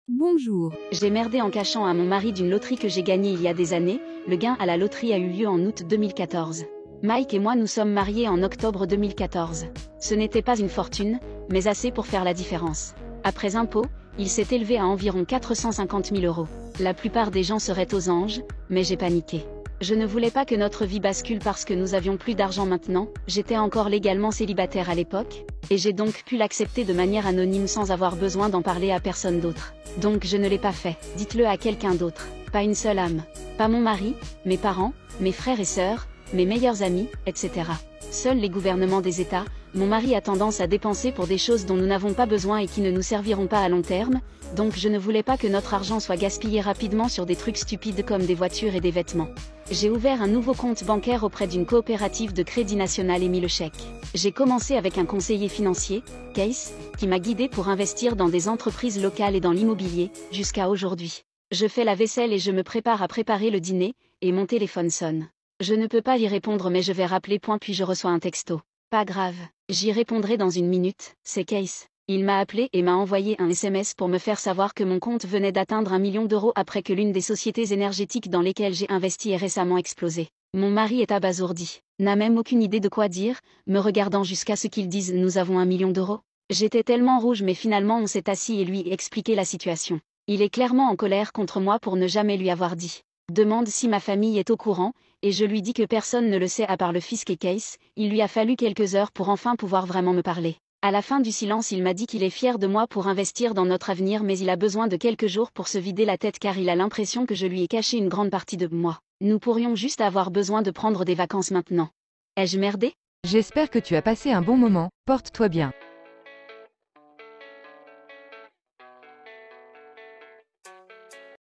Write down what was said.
Bonjour. J'ai merdé en cachant à mon mari d'une loterie que j'ai gagnée il y a des années. Le gain à la loterie a eu lieu en août 2014. Mike et moi nous sommes mariés en octobre 2014. Ce n'était pas une fortune, mais assez pour faire la différence. Après impôts, il s'est élevé à environ 450 000 euros. La plupart des gens seraient aux anges, mais j'ai paniqué. Je ne voulais pas que notre vie bascule parce que nous avions plus d'argent maintenant, j'étais encore légalement célibataire à l'époque, et j'ai donc pu l'accepter de manière anonyme sans avoir besoin d'en parler à personne d'autre. Donc je ne l'ai pas fait, dites-le à quelqu'un d'autre, pas une seule âme. Pas mon mari, mes parents, mes frères et sœurs, mes meilleurs amis, etc. Seuls les gouvernements des États. Mon mari a tendance à dépenser pour des choses dont nous n'avons pas besoin et qui ne nous serviront pas à long terme, donc je ne voulais pas que notre argent soit gaspillé rapidement sur des trucs stupides comme des voitures et des vêtements. J'ai ouvert un nouveau compte bancaire auprès d'une coopérative de Crédit National et mis le chèque. J'ai commencé avec un conseiller financier, Case, qui m'a guidé pour investir dans des entreprises locales et dans l'immobilier, jusqu'à aujourd'hui. Je fais la vaisselle et je me prépare à préparer le dîner, et mon téléphone sonne. Je ne peux pas y répondre mais je vais rappeler puis je reçois un texto. Pas grave, j'y répondrai dans une minute, c'est Case. Il m'a appelé et m'a envoyé un SMS pour me faire savoir que mon compte venait d'atteindre 1 million d'euros après que l'une des sociétés énergétiques dans lesquelles j'ai investi ait récemment explosé. Mon mari est abasourdi, n'a même aucune idée de quoi dire, me regardant jusqu'à ce qu'ils disent « nous avons 1 million d'euros ». J'étais tellement rouge mais finalement on s'est assis et lui expliqué la situation. Il est clairement en colère contre moi pour ne jamais lui avoir dit. Demande si ma famille est au courant, et je lui dis que personne ne le sait à part le fisc et Case. Il lui a fallu quelques heures pour enfin pouvoir vraiment me parler. À la fin du silence il m'a dit qu'il est fier de moi pour investir dans notre avenir mais il a besoin de quelques jours pour se vider la tête car il a l'impression que je lui ai caché une grande partie de moi. Nous pourrions juste avoir besoin de prendre des vacances maintenant. Ai-je merdé ? J'espère que tu as passé un bon moment, porte-toi bien.